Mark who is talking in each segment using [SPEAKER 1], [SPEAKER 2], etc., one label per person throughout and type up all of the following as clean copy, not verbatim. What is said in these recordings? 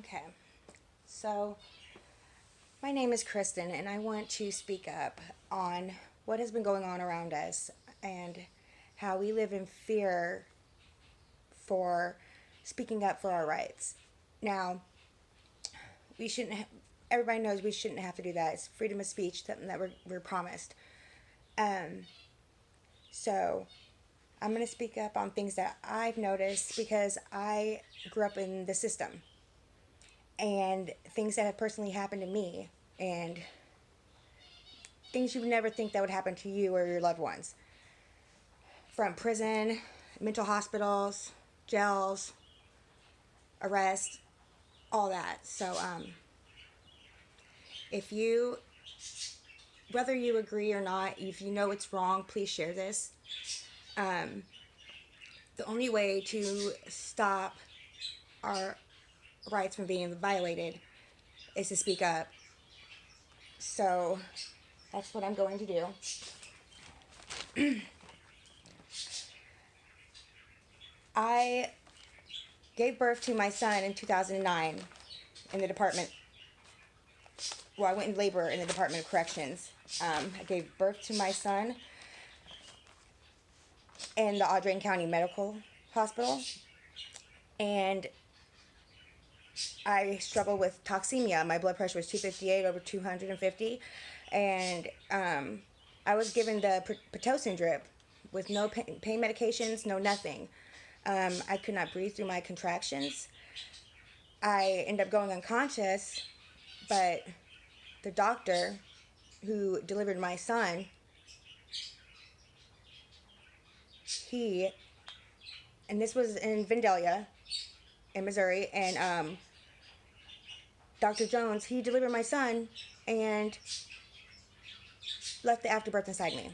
[SPEAKER 1] Okay, so my name is Kristen, and I want to speak up on what has been going on around us and how we live in fear for speaking up for our rights. Now, we shouldn't. Everybody knows we shouldn't have to do that. It's freedom of speech, something that we're promised. Um, so I'm going to speak up on things that I've noticed because I grew up in the system and things that have personally happened to me and things you would never think that would happen to you or your loved ones. From prison, mental hospitals, jails, arrest, all that. So, if you, whether you agree or not, if you know it's wrong, please share this. Um, the only way to stop our rights from being violated is to speak up. So, that's what I'm going to do. I gave birth to my son in 2009 in the department. Well, I went in labor in the Department of Corrections. I gave birth to my son in the Audrain County Medical Hospital, and I struggled with toxemia. My blood pressure was 258 over 250, and I was given the Pitocin drip with no pain medications, no nothing. I could not breathe through my contractions. I ended up going unconscious, but the doctor who delivered my son, and this was in Vandalia, in Missouri, and Dr. Jones, he delivered my son and left the afterbirth inside me.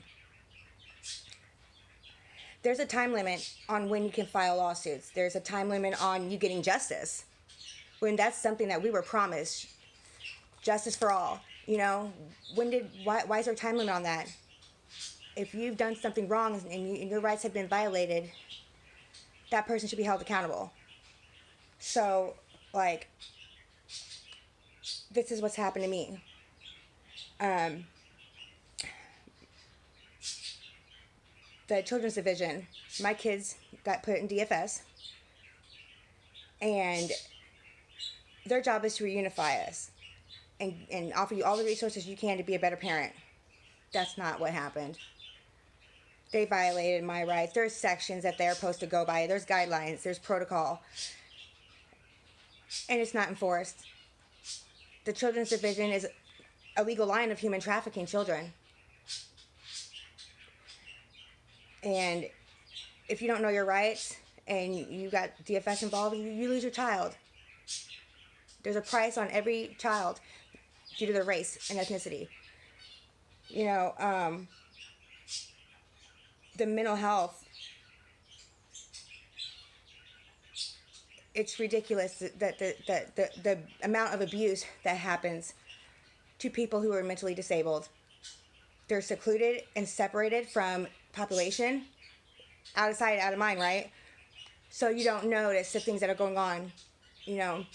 [SPEAKER 1] There's a time limit on when you can file lawsuits. There's a time limit on you getting justice. When that's something that we were promised, justice for all. You know, why is there a time limit on that? If you've done something wrong and your rights have been violated, that person should be held accountable. So, like, this is what's happened to me. The children's division, my kids got put in DFS, and their job is to reunify us and offer you all the resources you can to be a better parent. That's not what happened. They violated my rights. There's sections that they're supposed to go by. There's guidelines. There's protocol. And it's not enforced. The children's division is a legal line of human trafficking children. And if you don't know your rights and you got DFS involved, you lose your child. There's a price on every child due to their race and ethnicity. You know, the mental health, it's ridiculous that the amount of abuse that happens to people who are mentally disabled. They're secluded and separated from population, out of sight, out of mind, right? So you don't notice the things that are going on. You know,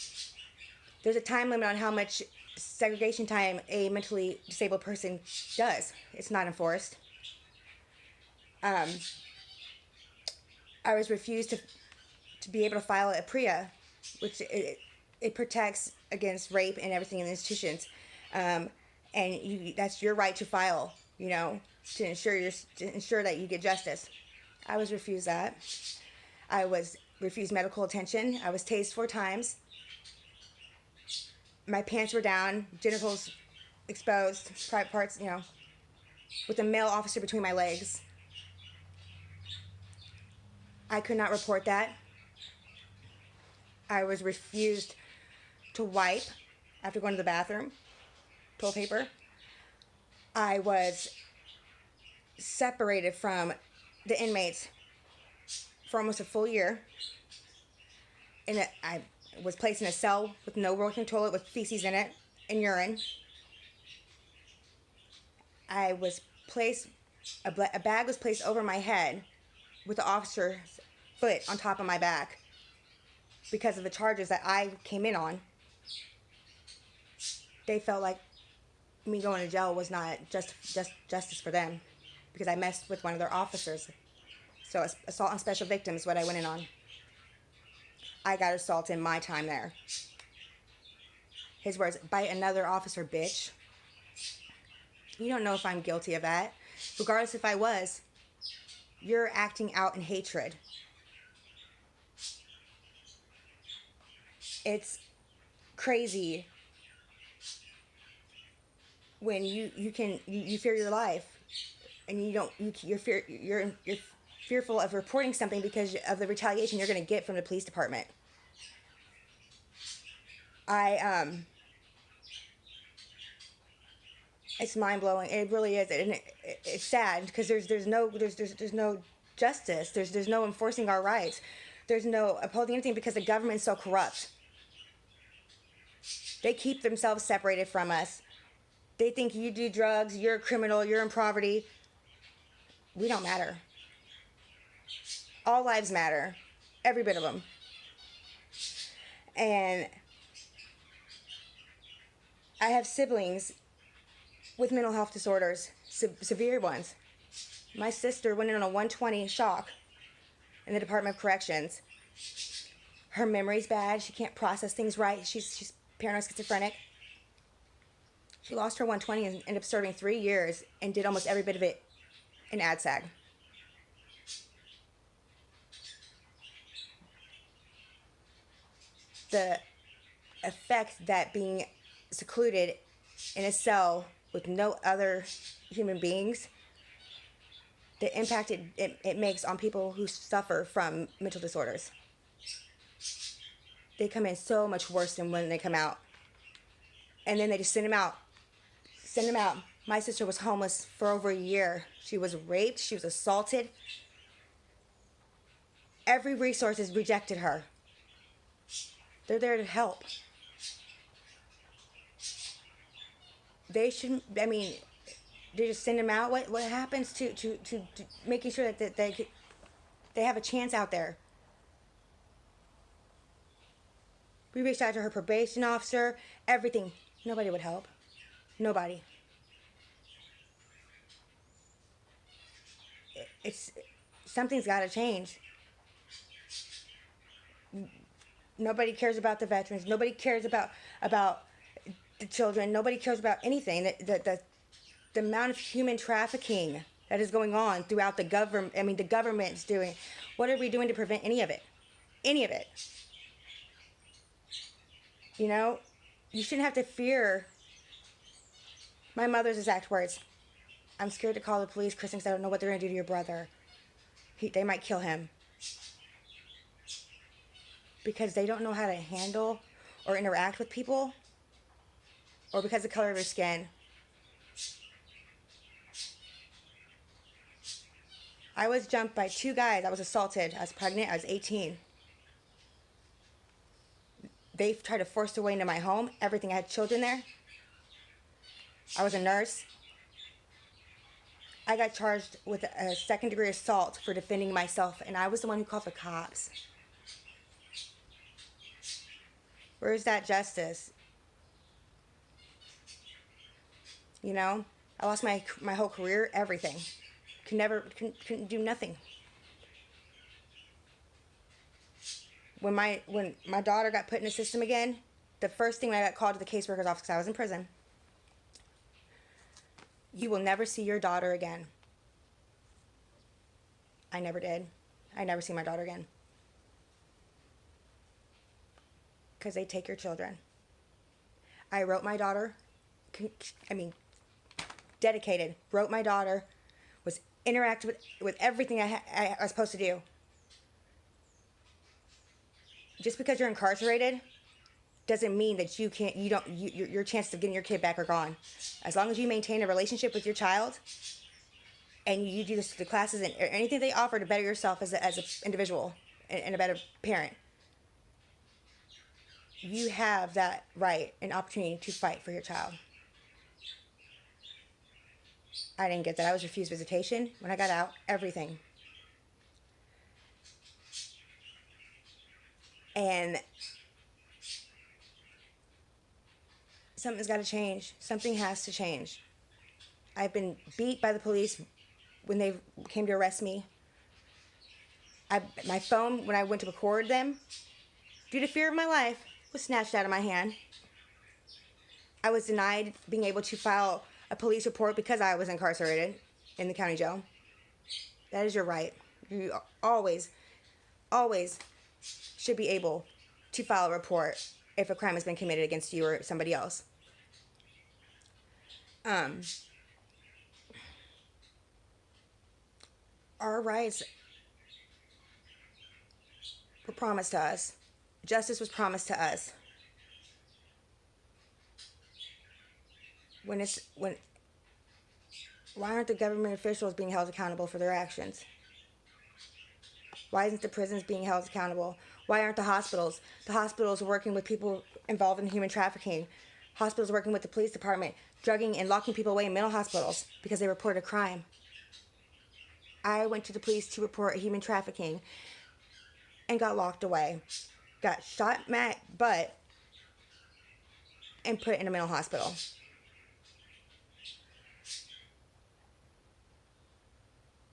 [SPEAKER 1] there's a time limit on how much segregation time a mentally disabled person does. It's not enforced. I was refused to be able to file a PREA, which it protects against rape and everything in the institutions. And that's your right to file, you know, to ensure that you get justice. I was refused that. I was refused medical attention. I was tased 4 times. My pants were down, genitals exposed, private parts, you know, with a male officer between my legs. I could not report that. I was refused to wipe after going to the bathroom, toilet paper. I was separated from the inmates for almost a full year. And I was placed in a cell with no working toilet with feces in it and urine. I was placed, a bag was placed over my head with the officer's foot on top of my back because of the charges that I came in on. They felt like me going to jail was not just justice for them because I messed with one of their officers. So assault on special victims, what I went in on. I got assaulted in my time there. His words, bite another officer, bitch. You don't know if I'm guilty of that. Regardless if I was, you're acting out in hatred. It's crazy when you fear your life and you don't you're fearful of reporting something because of the retaliation you're going to get from the police department. I It's mind blowing. It really is, and it's sad because there's no justice. There's no enforcing our rights. There's no upholding anything because the government's so corrupt. They keep themselves separated from us. They think you do drugs, you're a criminal, you're in poverty. We don't matter. All lives matter, every bit of them. And I have siblings with mental health disorders, severe ones. My sister went in on a 120 shock in the Department of Corrections. Her memory's bad. She can't process things right. She's paranoid schizophrenic. She lost her 120 and ended up serving 3 years and did almost every bit of it in ADSAG. The effect that being secluded in a cell with no other human beings, the impact it makes on people who suffer from mental disorders. They come in so much worse than when they come out. And then they just send them out. Send them out. My sister was homeless for over a year. She was raped. She was assaulted. Every resource has rejected her. They're there to help. They shouldn't, I mean, they just send them out. What happens to making sure that they have a chance out there? We reached out to her probation officer, everything. Nobody would help. Nobody. It's something's got to change. Nobody cares about the veterans. Nobody cares about the children. Nobody cares about anything. The amount of human trafficking that is going on throughout the government. I mean, the government's doing. What are we doing to prevent any of it? Any of it. You know, you shouldn't have to fear. My mother's exact words. I'm scared to call the police, Kristen, because I don't know what they're going to do to your brother. They might kill him. Because they don't know how to handle or interact with people, or because of the color of their skin. I was jumped by 2 guys. I was assaulted. I was pregnant. I was 18. They tried to force their way into my home. Everything. I had children there. I was a nurse. I got charged with a second-degree assault for defending myself, and I was the one who called the cops. Where's that justice? You know, I lost my whole career, everything. Couldn't do nothing. When my daughter got put in the system again, the first thing when I got called to the caseworker's office, because I was in prison, you will never see your daughter again. I never did. I never see my daughter again. Because they take your children. I wrote my daughter, dedicated, wrote my daughter, was interacted with everything I was supposed to do. Just because you're incarcerated doesn't mean that your chances of getting your kid back are gone. As long as you maintain a relationship with your child and you do the classes and anything they offer to better yourself as an individual and a better parent, you have that right and opportunity to fight for your child. I didn't get that. I was refused visitation. When I got out, everything. And Something's got to change. Something has to change. I've been beat by the police when they came to arrest me. My phone, when I went to record them, due to fear of my life, was snatched out of my hand. I was denied being able to file a police report because I was incarcerated in the county jail. That is your right. You always, always should be able to file a report if a crime has been committed against you or somebody else. Our rights were promised to us. Justice was promised to us. When why aren't the government officials being held accountable for their actions? Why isn't the prisons being held accountable? Why aren't the hospitals? The hospitals are working with people involved in human trafficking. Hospitals are working with the police department, drugging and locking people away in mental hospitals because they reported a crime. I went to the police to report human trafficking and got locked away. Got shot in my butt and put in a mental hospital.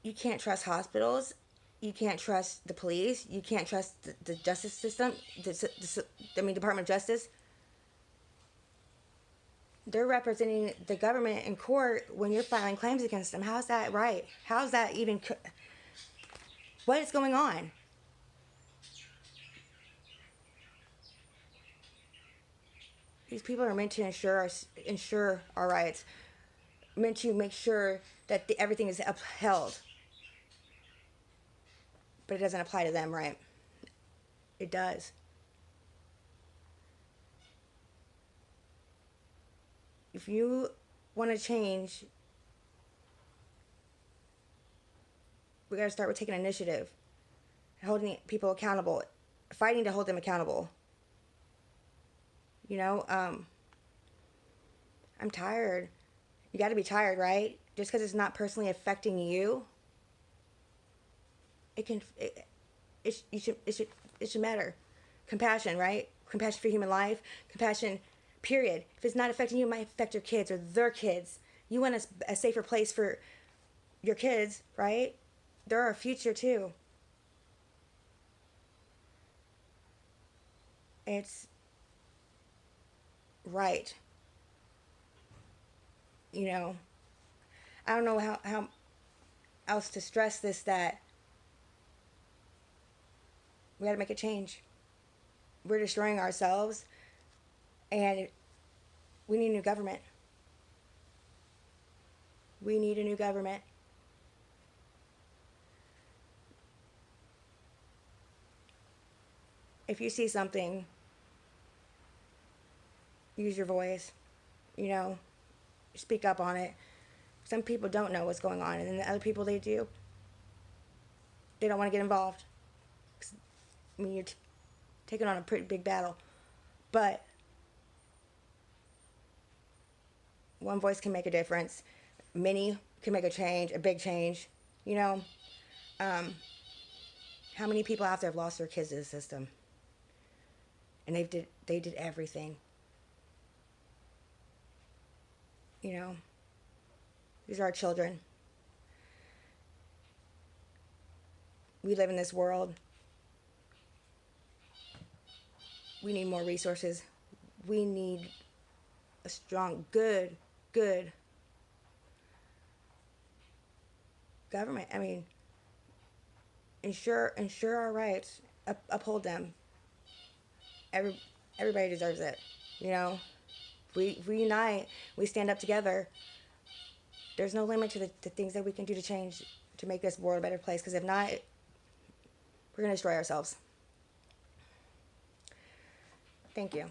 [SPEAKER 1] You can't trust hospitals. You can't trust the police. You can't trust the justice system. Department of Justice. They're representing the government in court when you're filing claims against them. How's that right? How's that even... What is going on? These people are meant to ensure our rights. Meant to make sure that everything is upheld. But it doesn't apply to them, right? It does. If you want to change, we got to start with taking initiative, holding people accountable, fighting to hold them accountable. You know, I'm tired. You got to be tired, right? Just because it's not personally affecting you, it should matter. Compassion, right? Compassion for human life. Compassion, period. If it's not affecting you, it might affect your kids or their kids. You want a safer place for your kids, right? They're our future too. It's right. You know, I don't know how else to stress this, that we got to make a change. We're destroying ourselves, and we need a new government. We need a new government. If you see something, use your voice. You know, speak up on it. Some people don't know what's going on, and then the other people, they do. They don't want to get involved. I mean, you're taking on a pretty big battle. But one voice can make a difference. Many can make a change, a big change. You know, how many people out there have lost their kids to the system? And they did everything. You know, these are our children. We live in this world. We need more resources. We need a strong, good government. I mean, ensure our rights, uphold them. Everybody deserves it. You know, we unite, we stand up together. There's no limit to the things that we can do to change, to make this world a better place. Because if not, we're going to destroy ourselves. Thank you.